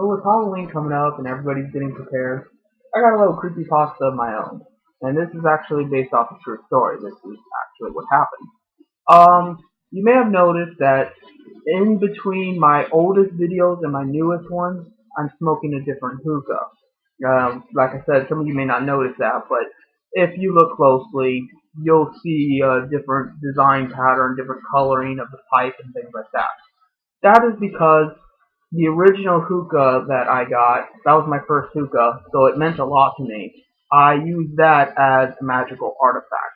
So with Halloween coming up and everybody's getting prepared, I got a little creepypasta of my own. And this is actually based off a true story. This is actually what happened. You may have noticed that in between my oldest videos and my newest ones, I'm smoking a different hookah. Like I said, some of you may not notice that, but if you look closely, you'll see a different design pattern, different coloring of the pipe and things like that. That is because the original hookah that I got, that was my first hookah, so it meant a lot to me. I used that as a magical artifact.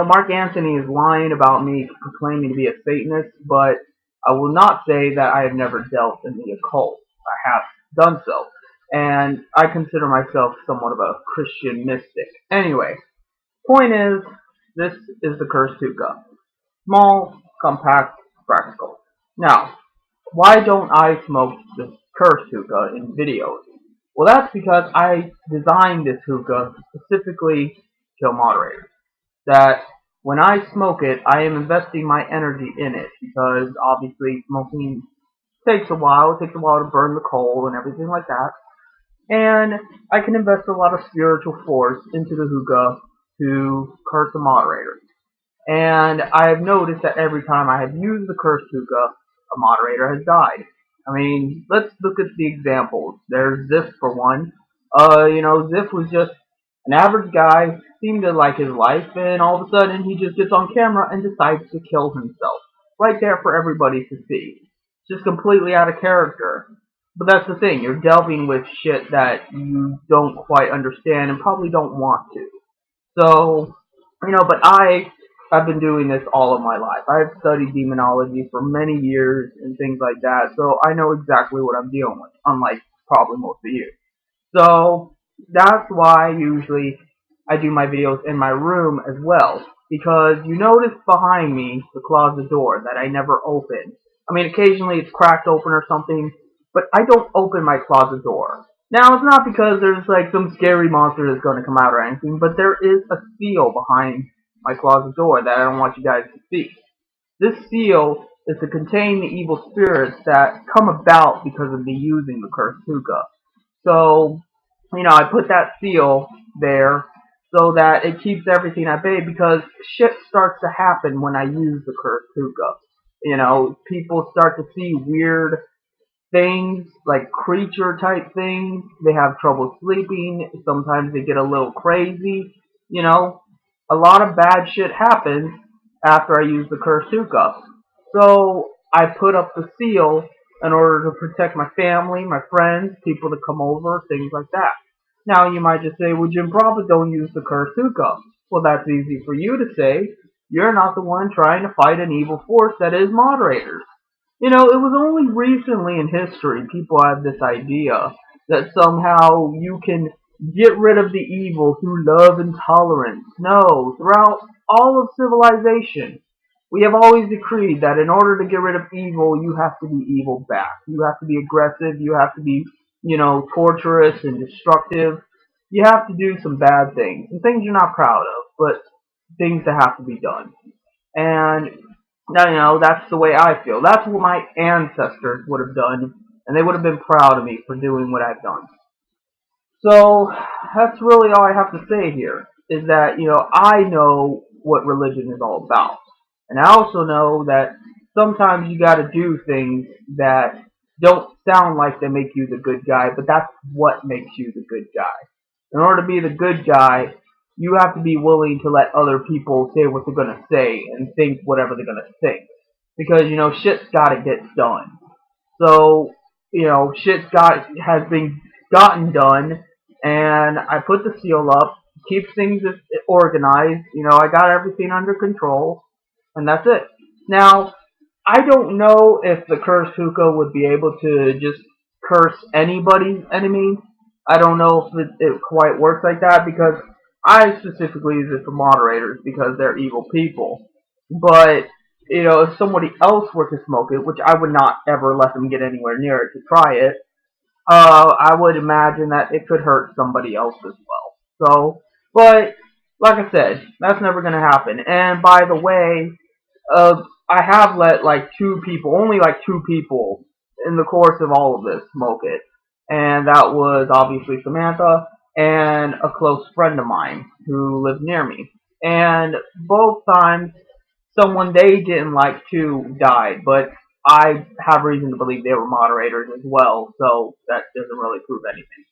Mark Anthony is lying about me proclaiming to be a Satanist, but I will not say that I have never dealt in the occult. I have done so. And I consider myself somewhat of a Christian mystic. Anyway, point is, this is the Cursed Hookah. Small, compact, practical. Now, why don't I smoke this Cursed Hookah in videos? Well, that's because I designed this hookah specifically to kill moderators. That when I smoke it, I am investing my energy in it because obviously smoking takes a while. It takes a while to burn the coal and everything like that. And I can invest a lot of spiritual force into the hookah to curse the moderator. And I have noticed that every time I have used the Cursed Hookah, a moderator has died. I mean, let's look at the examples. There's Ziff for one. Ziff was just an average guy, seemed to like his life, and all of a sudden he just gets on camera and decides to kill himself. Right there for everybody to see. Just completely out of character. But that's the thing, you're delving with shit that you don't quite understand and probably don't want to. So, but I've been doing this all of my life. I've studied demonology for many years and things like that, so I know exactly what I'm dealing with, unlike probably most of you. So, that's why usually I do my videos in my room as well, because you notice behind me the closet door that I never open. I mean, occasionally it's cracked open or something, but I don't open my closet door. Now, it's not because there's like some scary monster that's going to come out or anything, but there is a seal behind my closet door that I don't want you guys to see. This seal is to contain the evil spirits that come about because of me using the Cursed Hookah. So, I put that seal there so that it keeps everything at bay because shit starts to happen when I use the Cursed Hookah. People start to see weird things, like creature type things. They have trouble sleeping. Sometimes they get a little crazy. A lot of bad shit happens after I use the Cursed Hookah. So I put up the seal in order to protect my family, my friends, people that come over, things like that. Now you might just say, well, Mr.Popo, don't use the Cursed Hookah. Well, that's easy for you to say. You're not the one trying to fight an evil force that is moderators. It was only recently in history people had this idea that somehow you can get rid of the evil through love and tolerance. No, throughout all of civilization, we have always decreed that in order to get rid of evil, you have to be evil back. You have to be aggressive. You have to be, torturous and destructive. You have to do some bad things, some things you're not proud of, but things that have to be done. And now, that's the way I feel. That's what my ancestors would have done, and they would have been proud of me for doing what I've done. So, that's really all I have to say here, is that, I know what religion is all about. And I also know that sometimes you gotta do things that don't sound like they make you the good guy, but that's what makes you the good guy. In order to be the good guy, you have to be willing to let other people say what they're going to say and think whatever they're going to think. Because, shit's got to get done. So, has been gotten done, and I put the seal up, keeps things organized, I got everything under control, and that's it. Now, I don't know if the Cursed Hookah would be able to just curse anybody's enemy. I don't know if it quite works like that, because I specifically use it for moderators because they're evil people. But, if somebody else were to smoke it, which I would not ever let them get anywhere near it to try it, I would imagine that it could hurt somebody else as well. So, but, like I said, that's never going to happen. And by the way, I have let only two people in the course of all of this, smoke it. And that was obviously Samantha and a close friend of mine who lived near me. And both times, someone they didn't like too died, but I have reason to believe they were moderators as well, so that doesn't really prove anything.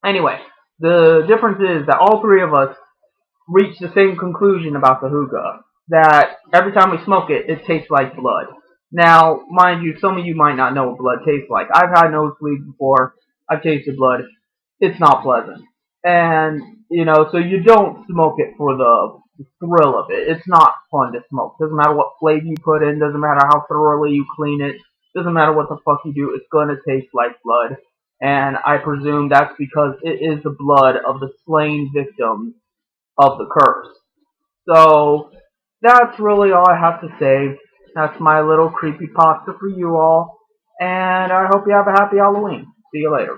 Anyway, the difference is that all three of us reached the same conclusion about the hookah, that every time we smoke it, it tastes like blood. Now, mind you, some of you might not know what blood tastes like. I've had nosebleeds before. I've tasted blood. It's not pleasant. And, so you don't smoke it for the thrill of it. It's not fun to smoke. Doesn't matter what flavor you put in. Doesn't matter how thoroughly you clean it. Doesn't matter what the fuck you do. It's going to taste like blood. And I presume that's because it is the blood of the slain victims of the curse. So that's really all I have to say. That's my little creepypasta for you all. And I hope you have a happy Halloween. See you later.